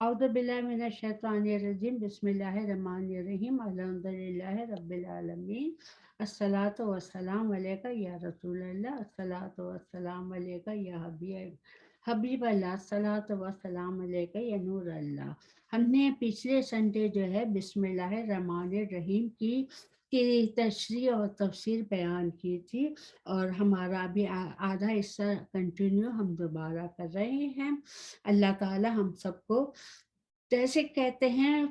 اعوذ باللہ من الشیطان الرجیم بسم اللہ الرحمن الرحیم الحمدللہ رب العالمین الصلاۃ والسلام علیکہ یا رسول اللہ الصلاۃ والسلام علیکہ یا حبیب اللہ الصلاۃ والسلام علیکہ یا نور اللہ۔ ہم نے پچھلے سنڈے جو ہے بسم اللہ الرحمن الرحیم کی تشریح اور تفسیر بیان کی تھی، اور ہمارا ابھی آدھا حصہ کنٹینیو ہم دوبارہ کر رہے ہیں۔ اللہ تعالی ہم سب کو، جیسے کہتے ہیں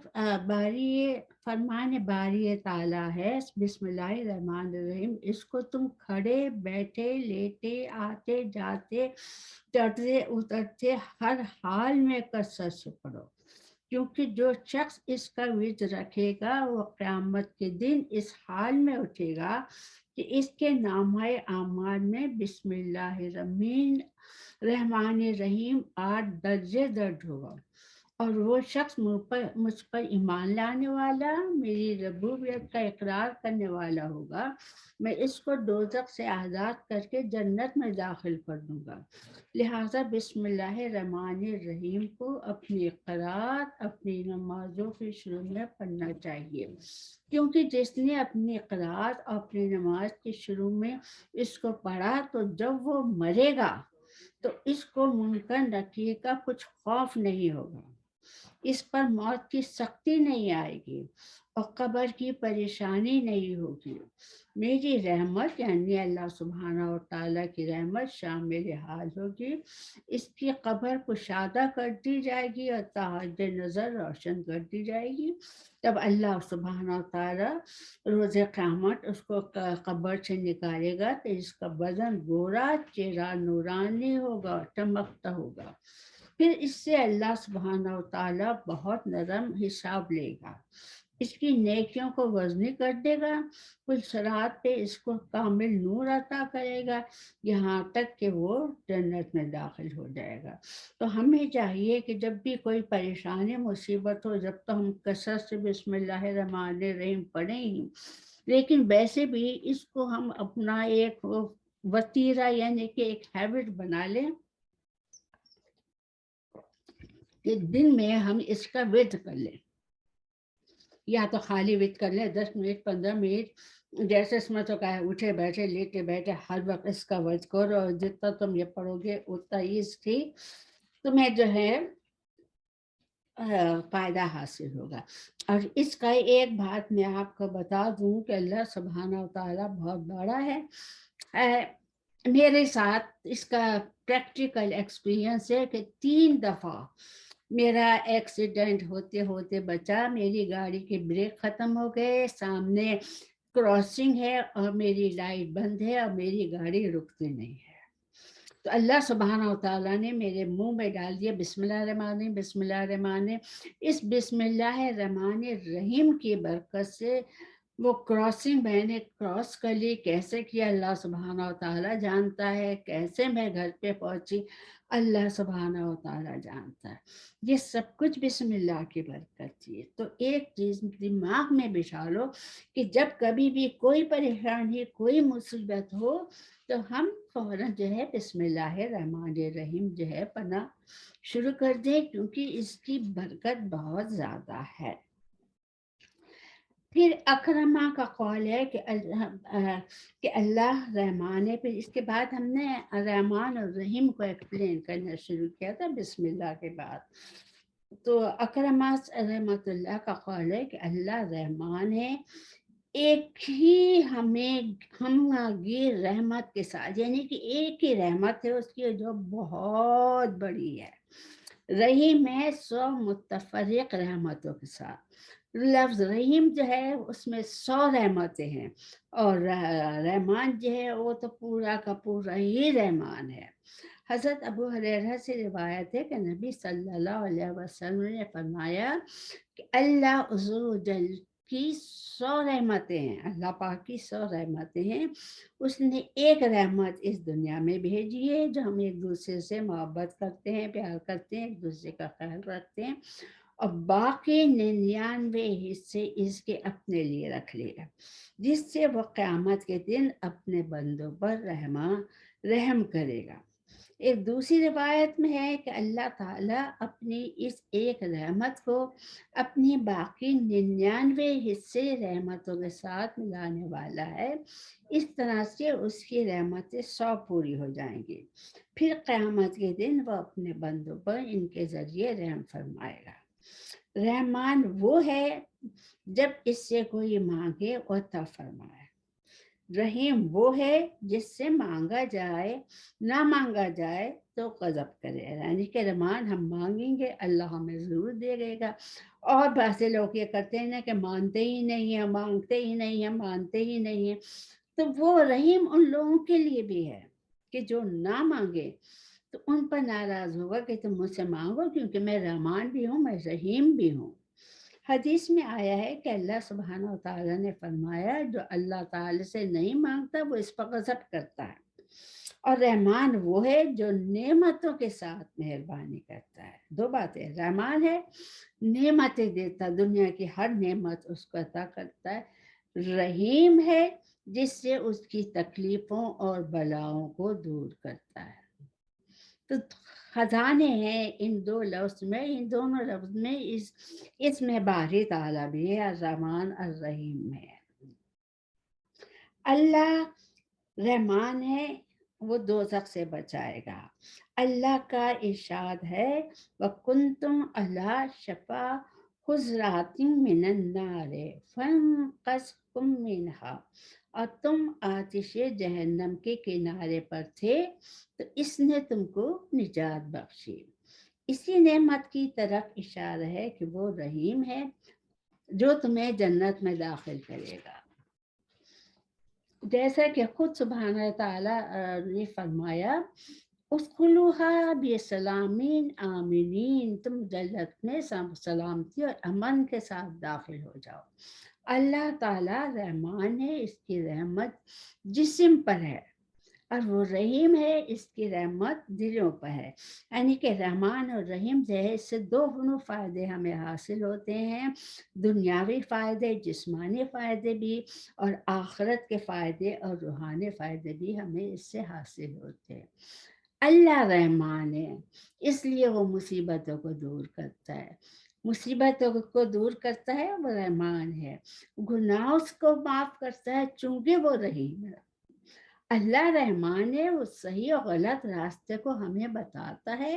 باری فرمان باری تعالیٰ ہے بسم اللہ الرحمن الرحیم، اس کو تم کھڑے بیٹھے لیٹے آتے جاتے چڑھتے اترتے ہر حال میں کثرت سے پڑھو، کیونکہ جو شخص اس کا ورد رکھے گا وہ قیامت کے دن اس حال میں اٹھے گا کہ اس کے نامہ اعمال میں بسم اللہ الرحمن الرحیم 8 درجے درج ہوگا، اور وہ شخص مجھ پر ایمان لانے والا، میری ربوبیت کا اقرار کرنے والا ہوگا، میں اس کو دوزخ سے آزاد کر کے جنت میں داخل کر دوں گا۔ لہٰذا بسم اللہ الرحمن الرحیم کو اپنی قرات اپنی نمازوں کے شروع میں پڑھنا چاہیے، کیونکہ جس نے اپنی قرات اور اپنی نماز کے شروع میں اس کو پڑھا تو جب وہ مرے گا تو اس کو منکر نکیر کا کچھ خوف نہیں ہوگا، اس پر موت کی سختی نہیں آئے گی اور قبر کی پریشانی نہیں ہوگی۔ میری رحمت یعنی اللہ سبحانہ و تعالیٰ کی رحمت شامل حال ہوگی، اس کی قبر کشادہ کر دی جائے گی اور تاج نظر روشن کر دی جائے گی۔ تب اللہ سبحانہ و تعالیٰ روز قیامت اس کو قبر سے نکالے گا تو اس کا بدن گورا، چہرہ نورانی ہوگا، چمکتا ہوگا۔ پھر اس سے اللہ سبحانہ و تعالیٰ بہت نرم حساب لے گا، اس کی نیکیوں کو وزنی کر دے گا، کل صراط پہ اس کو کامل نور عطا کرے گا، یہاں تک کہ وہ جنت میں داخل ہو جائے گا۔ تو ہمیں چاہیے کہ جب بھی کوئی پریشانی مصیبت ہو، جب تو ہم کثرت سے بسم اللہ الرحمن الرحیم پڑھیں ہی، لیکن ویسے بھی اس کو ہم اپنا ایک وتیرہ یعنی کہ ایک ہیبٹ بنا لیں کہ دن میں ہم اس کا ورد کر لیں، یا تو خالی ورد کر لیں 10 منٹ 15 منٹ، جیسے اس میں تو کہا ہے اٹھے بیٹھے لیٹے بیٹھے ہر وقت اس کا ورد کرو، اور جتنا تم یہ پڑھو گے اتنا ہی اس کی تمہیں جو ہے فائدہ حاصل ہوگا۔ اور اس کا ایک بات میں آپ کو بتا دوں کہ اللہ سبحانہ و تعالیٰ بہت بڑا ہے۔ میرے ساتھ اس کا پریکٹیکل ایکسپیرینس ہے کہ 3 دفعہ میرا ایکسیڈنٹ ہوتے ہوتے بچا، میری گاڑی کے بریک ختم ہو گئے، سامنے کراسنگ ہے اور میری لائٹ بند ہے اور میری گاڑی رکتی نہیں ہے، تو اللہ سبحانہ و تعالیٰ نے میرے منہ میں ڈال دیا بسم اللہ الرحمن الرحیم بسم اللہ الرحمن الرحیم۔ اس بسم اللہ الرحمن الرحیم کی برکت سے وہ کراسنگ میں نے کراس کر لی، کیسے کیا اللہ سبحانہ و تعالیٰ جانتا ہے، کیسے میں گھر پہ پہنچی اللہ سبحانہ و تعالیٰ جانتا ہے، یہ سب کچھ بسم اللہ کی برکت تھی۔ تو ایک چیز دماغ میں بٹھا لو کہ جب کبھی بھی کوئی پریشانی کوئی مصیبت ہو تو ہم فوراً جو ہے بسم اللہ الرحمن الرحیم جو ہے پڑھنا شروع کر دیں، کیونکہ اس کی برکت بہت زیادہ ہے۔ پھر اکرمہ کا قول ہے کہ اللہ رحمان ہے، پھر اس کے بعد ہم نے رحمان اور رحیم کو ایکسپلین کرنا شروع کیا تھا بسم اللہ کے بعد۔ تو اکرمہ رحمت اللہ کا قول ہے کہ اللہ رحمان ہے، ایک ہی ہمیں ہم گیر رحمت کے ساتھ، یعنی کہ ایک ہی رحمت ہے اس کی جو بہت بڑی ہے، رحیم ہے 100 متفرق رحمتوں کے ساتھ۔ لفظ رحیم جو ہے اس میں 100 رحمتیں ہیں، اور رحمان جو ہے وہ تو پورا کا پورا ہی رحمان ہے۔ حضرت ابو ہریرہ سے روایت ہے کہ نبی صلی اللہ علیہ وسلم نے فرمایا کہ اللہ عز و جل کی 100 رحمتیں ہیں، اللہ پاک کی 100 رحمتیں ہیں، اس نے ایک رحمت اس دنیا میں بھیجی ہے جو ہم ایک دوسرے سے محبت کرتے ہیں، پیار کرتے ہیں، ایک دوسرے کا خیال رکھتے ہیں، اور باقی 99 حصے اس کے اپنے لیے رکھ لیے، جس سے وہ قیامت کے دن اپنے بندوں پر رحم کرے گا۔ ایک دوسری روایت میں ہے کہ اللہ تعالیٰ اپنی اس ایک رحمت کو اپنی باقی 99 حصے رحمتوں کے ساتھ ملانے والا ہے، اس طرح سے اس کی رحمتیں 100 پوری ہو جائیں گی، پھر قیامت کے دن وہ اپنے بندوں پر ان کے ذریعے رحم فرمائے گا۔ رحمان وہ ہے جب اس سے کوئی مانگے اور عطا فرمائے، رحیم وہ ہے جس سے مانگا جائے، نہ مانگا جائے تو غضب کرے، یعنی کہ رحمان ہم مانگیں گے اللہ ہمیں ضرور دے گے گا۔ اور بہت سے لوگ یہ کرتے ہیں نا کہ مانتے ہی نہیں ہیں، مانگتے ہی نہیں ہیں، مانتے ہی نہیں ہیں، تو وہ رحیم ان لوگوں کے لیے بھی ہے کہ جو نہ مانگے تو ان پر ناراض ہوگا کہ تم مجھ سے مانگو، کیونکہ میں رحمان بھی ہوں، میں رحیم بھی ہوں۔ حدیث میں آیا ہے کہ اللہ سبحانہ و تعالیٰ نے فرمایا جو اللہ تعالیٰ سے نہیں مانگتا وہ اس پر غضب کرتا ہے، اور رحمان وہ ہے جو نعمتوں کے ساتھ مہربانی کرتا ہے۔ دو باتیں، رحمان ہے نعمتیں دیتا، دنیا کی ہر نعمت اس کو عطا کرتا ہے، رحیم ہے جس سے اس کی تکلیفوں اور بلاؤں کو دور کرتا ہے۔ تو خزانے ہیں ان دو لفظ میں، ان دونوں لفظ میں اس میں باری تعالیٰ بھی ہے، الرحمن الرحیم میں ہے۔ اللہ رحمان ہے، وہ دوزخ سے بچائے گا۔ اللہ کا ارشاد ہے وَكُنْتُمْ عَلَى شَفَا حُجْرَاتٍ مِّنَ النَّارِ فَانقَذَكُم مِّنْهَا، اور تم آتش جہنم کے کنارے پر تھے تو اس نے تم کو نجات بخشی۔ اسی نعمت کی طرف اشارہ ہے کہ وہ رحیم ہے جو تمہیں جنت میں داخل کرے گا، جیسا کہ خود سبحانہ تعالیٰ نے فرمایا ادخلوها بسلام آمنین، تم جنت میں سلامتی اور امن کے ساتھ داخل ہو جاؤ۔ اللہ تعالیٰ رحمان ہے، اس کی رحمت جسم پر ہے، اور وہ رحیم ہے، اس کی رحمت دلوں پر ہے۔ یعنی کہ رحمان اور رحیم جو ہے اس سے دونوں فائدے ہمیں حاصل ہوتے ہیں، دنیاوی فائدے، جسمانی فائدے بھی، اور آخرت کے فائدے اور روحانی فائدے بھی ہمیں اس سے حاصل ہوتے ہیں۔ اللہ رحمان ہے، اس لیے وہ مصیبتوں کو دور کرتا ہے، مصیبتوں کو دور کرتا ہے، وہ رحمان ہے، گناہوں کو معاف کرتا ہے چونکہ وہ رحیم ہے۔ اللہ رحمان ہے، وہ صحیح اور غلط راستے کو ہمیں بتاتا ہے،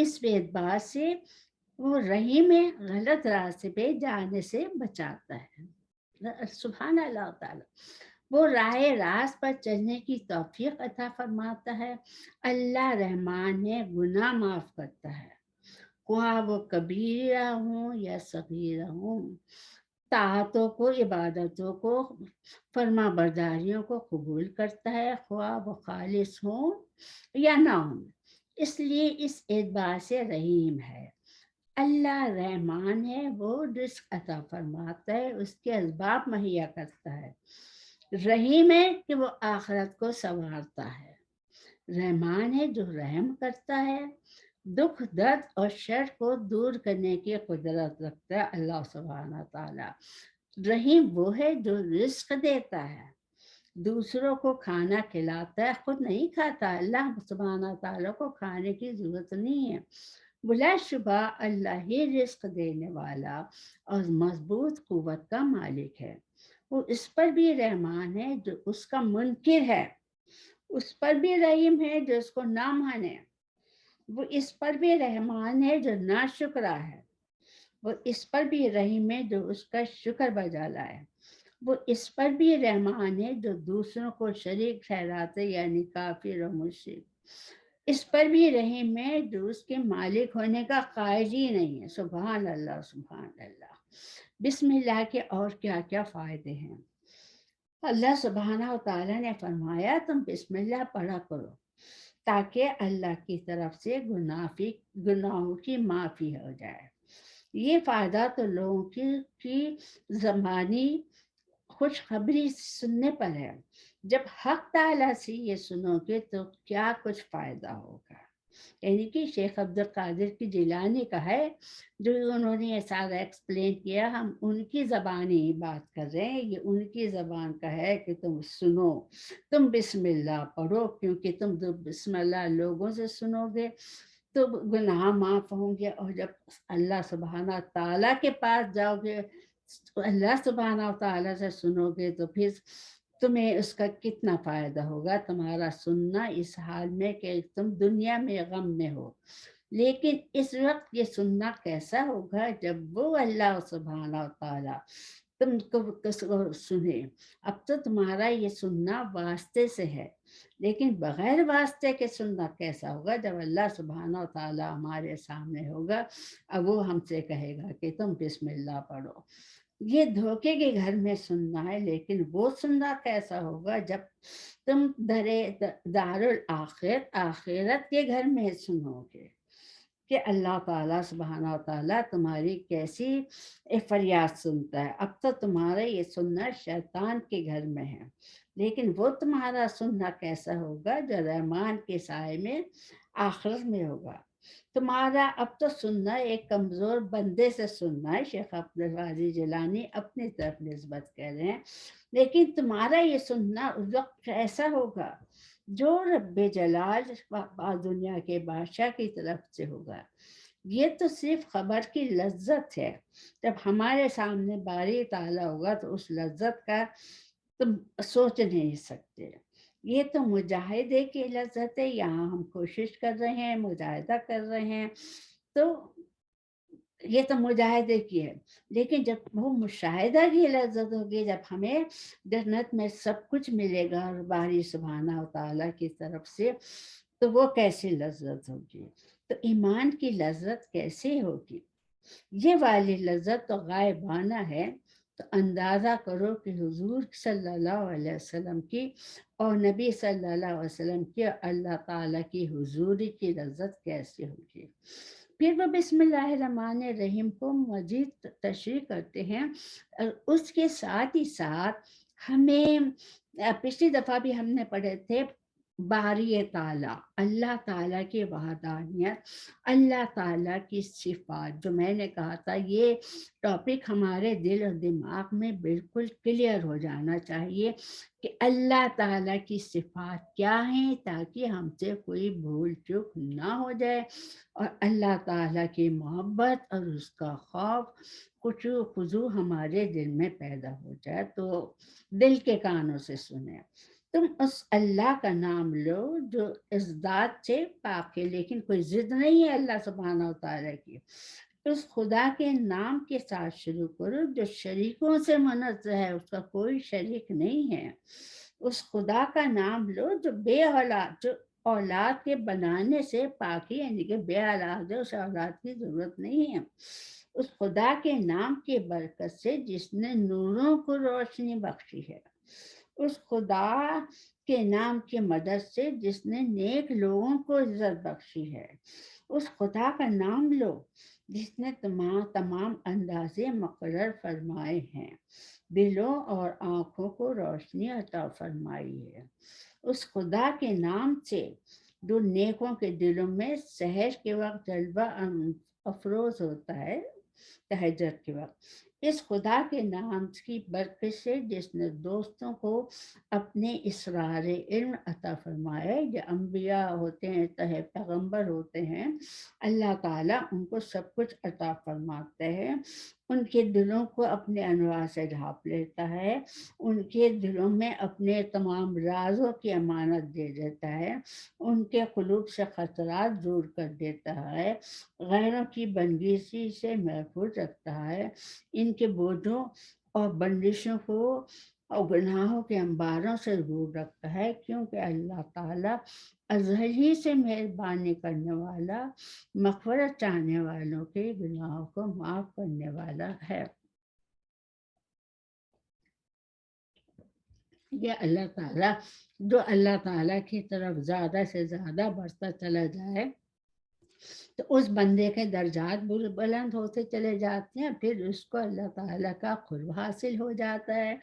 اس اعتبار سے وہ رحیم ہے، غلط راستے پہ جانے سے بچاتا ہے۔ سبحان اللہ تعالیٰ، وہ راہ راست پر چلنے کی توفیق عطا فرماتا ہے۔ اللہ رحمان ہے، گناہ معاف کرتا ہے، خواہ وہ کبیرہ ہوں یا صغیرہ ہوں، طاعتوں کو، عبادتوں کو، فرما برداریوں کو قبول کرتا ہے، خواہ وہ خالص ہوں یا نہ ہوں، اس لیے اس اعتبار سے رحیم ہے۔ اللہ رحمان ہے، وہ رزق عطا فرماتا ہے، اس کے اسباب مہیا کرتا ہے، رحیم ہے کہ وہ آخرت کو سنوارتا ہے، رحمان ہے جو رحم کرتا ہے، دکھ درد اور شر کو دور کرنے کی قدرت رکھتا ہے اللہ سبحانہ تعالیٰ۔ رحیم وہ ہے جو رزق دیتا ہے، دوسروں کو کھانا کھلاتا ہے، خود نہیں کھاتا، اللہ سبحانہ تعالیٰ کو کھانے کی ضرورت نہیں ہے، بلا شبہ اللہ ہی رزق دینے والا اور مضبوط قوت کا مالک ہے۔ وہ اس پر بھی رحمان ہے جو اس کا منکر ہے، اس پر بھی رحیم ہے جو اس کو نہ مانے، وہ اس پر بھی رحمان ہے جو ناشکرا ہے، وہ اس پر بھی رحیم ہے جو اس کا شکر بجا لائے، وہ اس پر بھی رحمان ہے جو دوسروں کو شریک ٹھہراتے یعنی کافر و مشرک، اس پر بھی رحیم ہے جو اس کے مالک ہونے کا قائل ہی نہیں ہے۔ سبحان اللہ، سبحان اللہ۔ بسم اللہ کے اور کیا کیا فائدے ہیں۔ اللہ سبحانہ و تعالیٰ نے فرمایا تم بسم اللہ پڑھا کرو تاکہ اللہ کی طرف سے گناہوں کی معافی ہو جائے۔ یہ فائدہ تو لوگوں کی زبانی خوشخبری سننے پر ہے، جب حق تعالیٰ سے یہ سنو گے تو کیا کچھ فائدہ ہوگا۔ یعنی کہ شیخ عبد القادر کی جیلانی کا ہے، جو انہوں نے یہ سارا ایکسپلین کیا، ہم ان کی زبانی بات کر رہے ہیں، یہ ان کی زبان کا ہے کہ تم سنو، تم بسم اللہ پڑھو، کیونکہ تم بسم اللہ لوگوں سے سنو گے تو گناہ معاف ہوں گے، اور جب اللہ سبحانہ تعالیٰ کے پاس جاؤ گے، اللہ سبحانہ تعالیٰ سے سنو گے، تو پھر تمہیں اس کا کتنا فائدہ ہوگا، تمہارا سننا اس حال میں کہ تم دنیا میں غم میں ہو، لیکن اس وقت یہ سننا کیسا ہوگا جب وہ اللہ سبحانہ تعالیٰ تم کو سنے۔ اب تو تمہارا یہ سننا واسطے سے ہے، لیکن بغیر واسطے کے سننا کیسا ہوگا جب اللہ سبحانہ تعالیٰ ہمارے سامنے ہوگا، اب وہ ہم سے کہے گا کہ تم بسم اللہ پڑھو۔ یہ دھوکے کے گھر میں سننا ہے، لیکن وہ سننا کیسا ہوگا جب تم دارالآخرت آخرت کے گھر میں سنو گے کہ اللہ تعالیٰ سبحانہ تعالیٰ تمہاری کیسی فریاد سنتا ہے۔ اب تو تمہارا یہ سننا شیطان کے گھر میں ہے، لیکن وہ تمہارا سننا کیسا ہوگا جو رحمان کے سائے میں آخرت میں ہوگا۔ تمہارا اب تو سننا ایک کمزور بندے سے سننا ہے، شیخ عبد القادر جیلانی اپنی طرف نسبت کہہ رہے ہیں، لیکن تمہارا یہ سننا اس وقت ایسا ہوگا جو رب جلال دنیا کے بادشاہ کی طرف سے ہوگا۔ یہ تو صرف خبر کی لذت ہے، جب ہمارے سامنے باری تعالیٰ ہوگا تو اس لذت کا تم سوچ نہیں سکتے۔ یہ تو مجاہدے کی لذت ہے، یہاں ہم کوشش کر رہے ہیں، مجاہدہ کر رہے ہیں، تو یہ تو مجاہدے کی ہے، لیکن جب وہ مشاہدہ کی لذت ہوگی، جب ہمیں جنت میں سب کچھ ملے گا اور باری سبحانہ تعالیٰ کی طرف سے، تو وہ کیسی لذت ہوگی، تو ایمان کی لذت کیسے ہوگی؟ یہ والی لذت تو غائبانہ ہے۔ تو اندازہ کرو کہ حضور صلی اللہ علیہ وسلم کی اور نبی صلی اللہ علیہ وسلم کی اور اللہ تعالیٰ کی حضوری کی لذت کیسے ہوگی۔ پھر وہ بسم اللہ الرحمن الرحیم کو مزید تشریح کرتے ہیں، اور اس کے ساتھ ہی ساتھ ہمیں پچھلی دفعہ بھی ہم نے پڑھے تھے باری تعالیٰ، اللہ تعالیٰ کی وحدانیت، اللہ تعالیٰ کی صفات، جو میں نے کہا تھا یہ ٹاپک ہمارے دل اور دماغ میں بالکل کلیئر ہو جانا چاہیے کہ اللہ تعالیٰ کی صفات کیا ہیں، تاکہ ہم سے کوئی بھول چوک نہ ہو جائے، اور اللہ تعالیٰ کی محبت اور اس کا خوف خشوع خضوع ہمارے دل میں پیدا ہو جائے۔ تو دل کے کانوں سے سنیں، تم اس اللہ کا نام لو جو اس ذات سے پاک ہے، لیکن کوئی ضد نہیں ہے اللہ سبحانہ و تعالیٰ کی، اس خدا کے نام کے ساتھ شروع کرو جو شریکوں سے منزہ ہے، اس کا کوئی شریک نہیں ہے۔ اس خدا کا نام لو جو بے اولاد، جو اولاد کے بنانے سے پاک ہے، یعنی کہ بے اولاد ہے، اس اولاد کی ضرورت نہیں ہے۔ اس خدا کے نام کی برکت سے جس نے نوروں کو روشنی بخشی ہے، اس خدا کے نام کی مدد سے جس نے نیک لوگوں کو عزت بخشی ہے، اس خدا کا نام لو جس نے تمام اندازے مقرر فرمائے ہیں، دلوں اور آنکھوں کو روشنی عطا فرمائی ہے، اس خدا کے نام سے جو نیکوں کے دلوں میں سحر کے وقت جلوہ افروز ہوتا ہے، تہجد کے وقت، اس خدا کے نام کی برکت سے جس نے دوستوں کو اپنے اسرار علم عطا فرمایا، جو انبیاء ہوتے ہیں، پیغمبر ہوتے ہیں، اللہ تعالیٰ ان کو سب کچھ عطا فرماتے ہیں، ان کے دلوں کو اپنے انوار سے ڈھانپ لیتا ہے، ان کے دلوں میں اپنے تمام رازوں کی امانت دے دیتا ہے، ان کے قلوب سے خطرات دور کر دیتا ہے، غیروں کی بندشی سے محفوظ رکھتا ہے، ان کے بوجھوں اور بندشوں کو اور گناہوں کے انباروں سے دور رکھتا ہے، کیونکہ اللہ تعالیٰ ازل ہی سے مہربانی کرنے والا، مغفرت چاہنے والوں کے گناہوں کو معاف کرنے والا ہے۔ یہ اللہ تعالیٰ، جو اللہ تعالیٰ کی طرف زیادہ سے زیادہ بڑھتا چلا جائے تو اس بندے کے درجات بلند ہوتے چلے جاتے ہیں، پھر اس کو اللہ تعالیٰ کا قرب حاصل ہو جاتا ہے،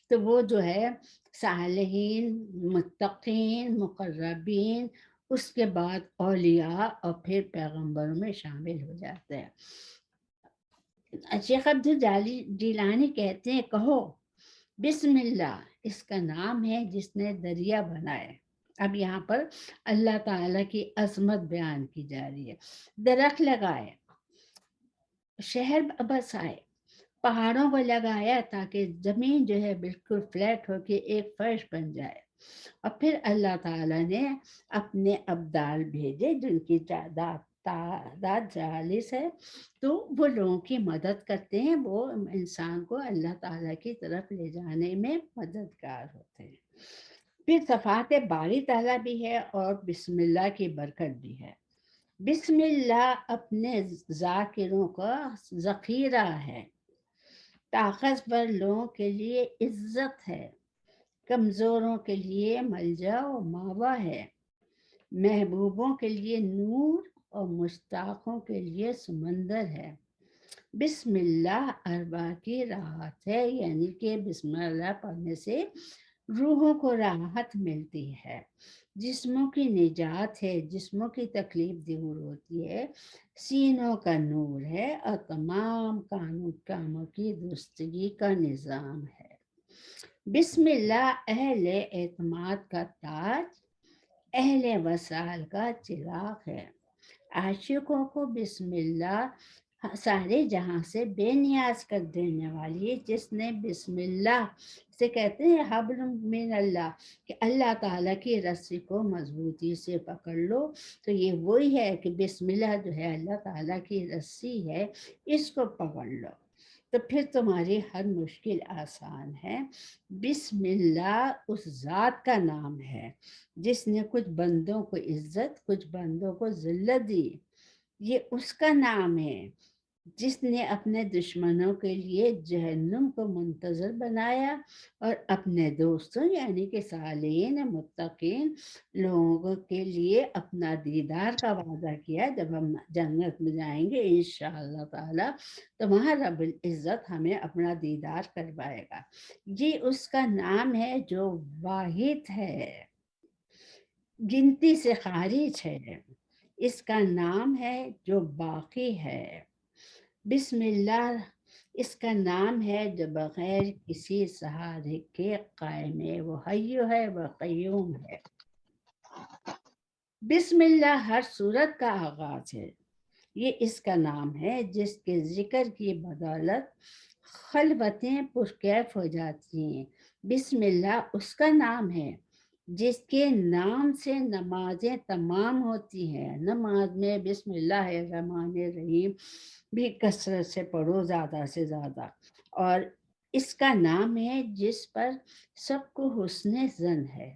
تو وہ جو ہے صالحین، متقین، مقربین اس کے بعد اولیاء اور پھر پیغمبروں میں شامل ہو جاتے ہیں۔ شیخ عبد جیلانی کہتے ہیں کہو بسم اللہ، اس کا نام ہے جس نے دریا بنائے۔ اب یہاں پر اللہ تعالیٰ کی عظمت بیان کی جا رہی ہے۔ درخت لگائے، شہر بسائے، پہاڑوں کو لگایا تاکہ زمین جو ہے بالکل فلیٹ ہو کے ایک فرش بن جائے، اور پھر اللہ تعالیٰ نے اپنے ابدال بھیجے جن کی تعداد 40 ہے، تو وہ لوگوں کی مدد کرتے ہیں، وہ انسان کو اللہ تعالیٰ کی طرف لے جانے میں مددگار ہوتے ہیں۔ پھر صفات باری تعالیٰ بھی ہے اور بسم اللہ کی برکت بھی ہے۔ بسم اللہ اپنے ذاکروں کا ذخیرہ ہے، طاقتور لوگوں کے لیے عزت ہے، کمزوروں کے لیے ملجا و ماوا ہے، محبوبوں کے لیے نور اور مشتاقوں کے لیے سمندر ہے۔ بسم اللہ ارواح کی راحت ہے، یعنی کہ بسم اللہ پڑھنے سے روحوں کو راحت ملتی ہے، جسموں کی نجات ہے، جسموں کی تکلیف دور ہوتی ہے، سینوں کا نور ہے، اور تمام کاموں کی درستگی کا نظام ہے۔ بسم اللہ اہل اعتماد کا تاج، اہل وصال کا چراغ ہے۔ عاشقوں کو بسم اللہ سارے جہاں سے بے نیاز کر دینے والی ہے۔ جس نے بسم اللہ سے کہتے ہیں حبل من اللہ، کہ اللہ تعالیٰ کی رسی کو مضبوطی سے پکڑ لو، تو یہ وہی ہے کہ بسم اللہ جو ہے اللہ تعالیٰ کی رسی ہے، اس کو پکڑ لو تو پھر تمہاری ہر مشکل آسان ہے۔ بسم اللہ اس ذات کا نام ہے جس نے کچھ بندوں کو عزت، کچھ بندوں کو ذلت دی۔ یہ اس کا نام ہے جس نے اپنے دشمنوں کے لیے جہنم کو منتظر بنایا، اور اپنے دوستوں یعنی کہ صالحین متقین لوگوں کے لیے اپنا دیدار کا وعدہ کیا، جب ہم جنت میں جائیں گے انشاءاللہ تعالی تو وہاں رب العزت ہمیں اپنا دیدار کروائے گا۔ یہ اس کا نام ہے جو واحد ہے، گنتی سے خارج ہے۔ اس کا نام ہے جو باقی ہے۔ بسم اللہ اس کا نام ہے جو بغیر کسی سہارے کے قائم ہے، وہ حی ہے، وہ قیوم ہے۔ بسم اللہ ہر صورت کا آغاز ہے، یہ اس کا نام ہے جس کے ذکر کی بدولت خلوتیں پرکیف ہو جاتی ہیں۔ بسم اللہ اس کا نام ہے جس کے نام سے نمازیں تمام ہوتی ہیں۔ نماز میں بسم اللہ الرحمن الرحیم بھی کثرت سے پڑھو، زیادہ سے زیادہ، اور اس کا نام ہے جس پر سب کو حسن ظن ہے۔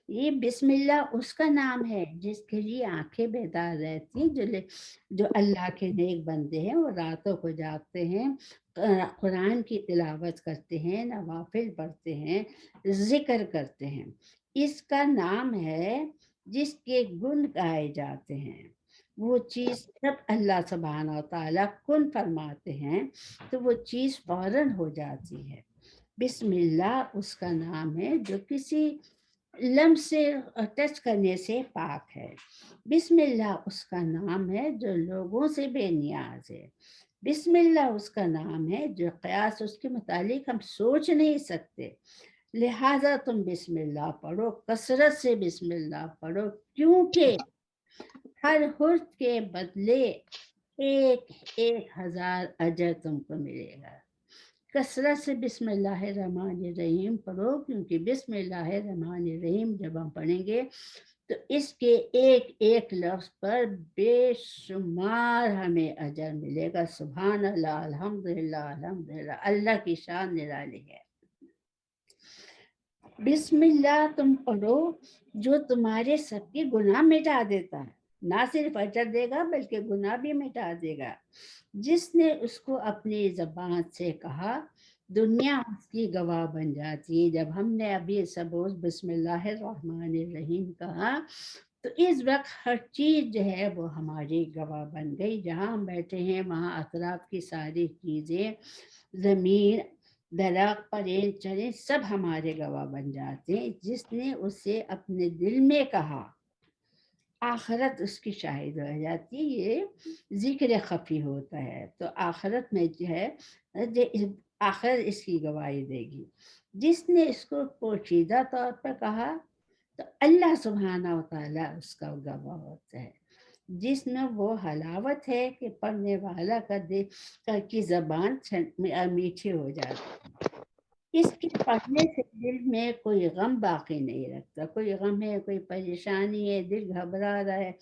یہ بسم اللہ اس کا نام ہے جس کے لیے آنکھیں بیدار رہتی ہیں، جو اللہ کے نیک بندے ہیں، وہ راتوں کو جاگتے ہیں، قرآن کی تلاوت کرتے ہیں، نوافل پڑھتے ہیں، ذکر کرتے ہیں۔ اس کا نام ہے جس کے گن گائے جاتے ہیں۔ وہ چیز جب اللہ سبحانہ و تعالیٰ کن فرماتے ہیں تو وہ چیز فوراً ہو جاتی ہے۔ بسم اللہ اس کا نام ہے جو کسی لمس سے ٹچ کرنے سے پاک ہے۔ بسم اللہ اس کا نام ہے جو لوگوں سے بے نیاز ہے۔ بسم اللہ اس کا نام ہے جو قیاس اس کے متعلق ہم سوچ نہیں سکتے، لہٰذا تم بسم اللہ پڑھو، کثرت سے بسم اللہ پڑھو، کیونکہ ہر حرف کے بدلے 1000 اجر تم کو ملے گا۔ کثرت سے بسم اللہ الرحمن الرحیم پڑھو، کیونکہ بسم اللہ الرحمن الرحیم جب ہم پڑھیں گے تو اس کے ایک ایک لفظ پر بے شمار ہمیں اجر ملے گا۔ سبحان اللہ، الحمدللہ، الحمدللہ، اللہ کی شان نرالی ہے۔ بسم اللہ تم پڑھو جو تمہارے سب کے گناہ مٹا دیتا ہے، نہ صرف اجر دے گا بلکہ گناہ بھی مٹا دے گا۔ جس نے اس کو اپنی زبان سے کہا دنیا اس کی گواہ بن جاتی ہے۔ جب ہم نے ابھی سبوز بسم اللہ الرحمن الرحیم کہا تو اس وقت ہر چیز جو ہے وہ ہماری گواہ بن گئی۔ جہاں ہم بیٹھے ہیں وہاں اطراف کی ساری چیزیں، زمین، درخت، پرند چرند سب ہمارے گواہ بن جاتے ہیں۔ جس نے اسے اپنے دل میں کہا آخرت اس کی شاہد ہو جاتی ہے، یہ ذکر خفی ہوتا ہے، تو آخرت میں جو ہے آخرت اس کی گواہی دے گی۔ جس نے اس کو پوشیدہ طور پر کہا تو اللہ سبحانہ و تعالیٰ اس کا گواہ ہوتا ہے۔ جس میں وہ حلاوت ہے کہ پڑھنے والا کی زبان میٹھی ہو جاتی ہے۔ اس کے پڑھنے سے دل میں کوئی غم باقی نہیں رکھتا، کوئی غم ہے، کوئی پریشانی ہے، دل گھبرا رہا ہے۔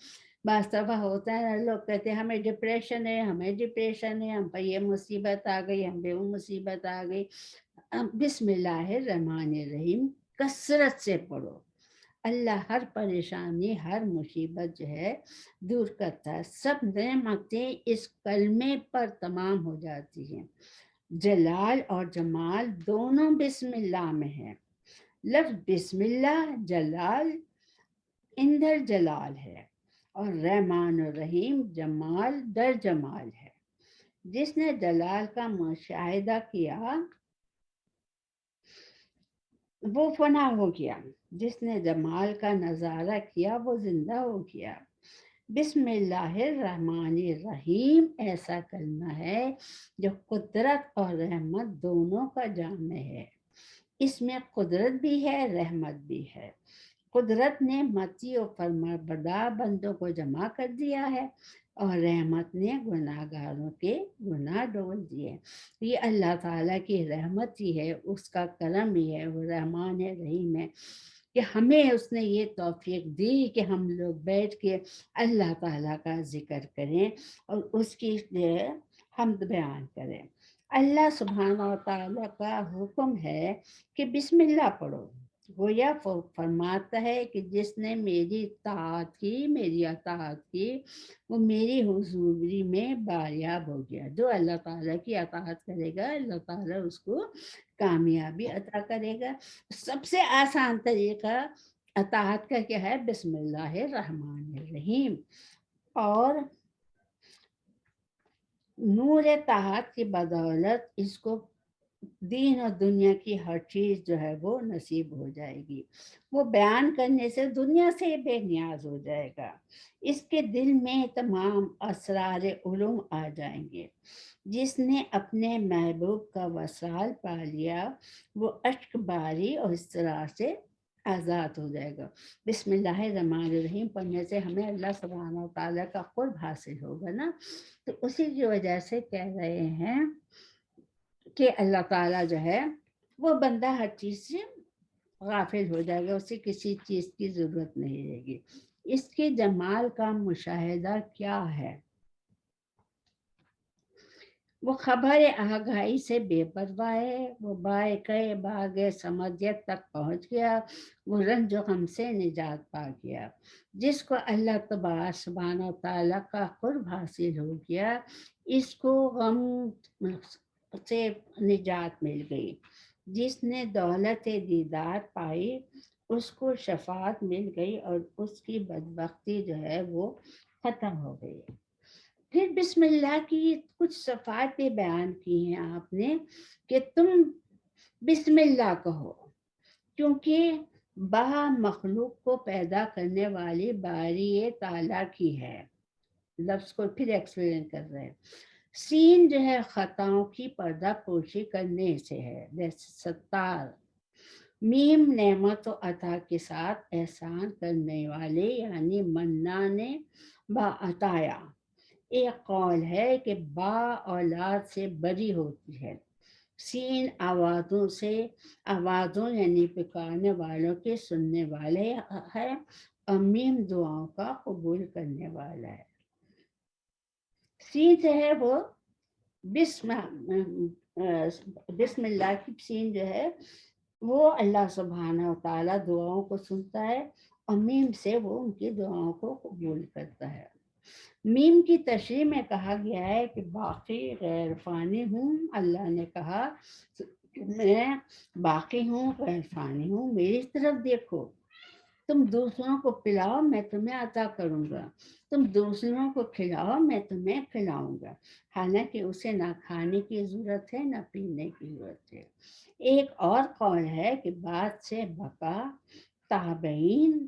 بعض دفعہ ہوتا ہے لوگ کہتے ہیں ہمیں ڈپریشن ہے، ہمیں ڈپریشن ہے، ہم پہ یہ مصیبت آ گئی، ہم پہ وہ مصیبت آ گئی۔ بسم اللہ الرحمن الرحیم کثرت سے پڑھو، اللہ ہر پریشانی ہر مصیبت جو ہے دور کرتا ہے۔ سب نعمتیں اس کلمے پر تمام ہو جاتی ہیں۔ جلال اور جمال دونوں بسم اللہ میں ہیں۔ لفظ بسم اللہ جلال اندر جلال ہے، اور رحمان الرحیم جمال در جمال ہے۔ جس نے جلال کا مشاہدہ کیا وہ فنا ہو گیا، جس نے جمال کا نظارہ کیا وہ زندہ ہو گیا۔ بسم اللہ الرحمن الرحیم ایسا کلمہ ہے جو قدرت اور رحمت دونوں کا جامع ہے۔ اس میں قدرت بھی ہے، رحمت بھی ہے۔ قدرت نے متی و فرمانبردار بندوں کو جمع کر دیا ہے، اور رحمت نے گناہ گاروں کے گناہ ڈول دیے۔ یہ اللہ تعالیٰ کی رحمت ہی ہے، اس کا کرم ہی ہے، وہ رحمان ہے، رحیم ہے، کہ ہمیں اس نے یہ توفیق دی کہ ہم لوگ بیٹھ کے اللہ تعالیٰ کا ذکر کریں اور اس کی حمد بیان کریں۔ اللہ سبحانہ و تعالیٰ کا حکم ہے کہ بسم اللہ پڑھو۔ گویا فرماتا ہے کہ جس نے میری اطاعت کی، میری اطاعت کی، وہ میری حضوری میں باریاب ہو گیا۔ جو اللہ تعالیٰ کی اطاعت کرے گا اللہ تعالیٰ اس کو کامیابی عطا کرے گا۔ سب سے آسان طریقہ اطاعت کا کیا ہے؟ بسم اللہ الرحمن الرحیم۔ اور نور طاعت کی بدولت اس کو دین اور دنیا کی ہر چیز جو ہے وہ نصیب ہو جائے گی۔ وہ بیان کرنے سے دنیا سے بے نیاز ہو جائے گا۔ اس کے دل میں تمام اسرار علوم آ جائیں گے۔ جس نے اپنے محبوب کا وصال پا لیا وہ اشک باری اور اس طرح سے آزاد ہو جائے گا۔ بسم اللہ الرحمن الرحیم پڑھنے سے ہمیں اللہ سبحانہ و تعالیٰ کا قرب حاصل ہوگا نا، تو اسی کی وجہ سے کہہ رہے ہیں کہ اللہ تعالیٰ جو ہے وہ بندہ ہر چیز سے غافل ہو جائے گا، اسے کسی چیز کی ضرورت نہیں رہے گی۔ اس کے جمال کا مشاہدہ کیا ہے؟ وہ خبر آگاہی سے بے پرواہ ہے، وہ بائے باغ سمجھت تک پہنچ گیا، وہ رنج و غم سے نجات پا گیا۔ جس کو اللہ تبارک سبحانہ و تعالیٰ کا قرب حاصل ہو گیا، اس کو غم سے نجات مل گئی۔ جس نے دولت دیدار پائی اس کو شفاعت مل گئی، اور اس کی بدبختی جو ہے وہ ختم ہو گئی۔ پھر بسم اللہ کی کچھ صفات بھی بیان کی ہیں آپ نے کہ تم بسم اللہ کہو، کیونکہ با مخلوق کو پیدا کرنے والی باری تعالیٰ کی ہے۔ لفظ کو پھر ایکسپلین کر رہے ہیں۔ سین جو ہے خطاؤں کی پردہ پوشی کرنے سے ہے، جیسے ستار۔ میم نعمت و عطا کے ساتھ احسان کرنے والے یعنی منان با عطایا۔ ایک قول ہے کہ با اولاد سے بری ہوتی ہے۔ سین آوازوں یعنی پکارنے والوں کے سننے والے ہے، اور میم دعاؤں کا قبول کرنے والا ہے۔ سین جو ہے وہ بسم اللہ کی سین جو ہے وہ اللہ سبحانہ و تعالیٰ دعاؤں کو سنتا ہے، اور میم سے وہ ان کی دعاؤں کو قبول کرتا ہے۔ میم کی تشریح میں کہا گیا ہے کہ باقی غیر فانی ہوں۔ اللہ نے کہا میں باقی ہوں، غیر فانی ہوں، میری طرف دیکھو۔ تم دوسروں کو پلاؤ میں تمہیں عطا کروں گا، تم دوسروں کو کھلاؤ میں تمہیں کھلاؤں گا، حالانکہ اسے نہ کھانے کی ضرورت ہے نہ پینے کی ضرورت ہے۔ ایک اور قول ہے کہ بات سے بقا تابعین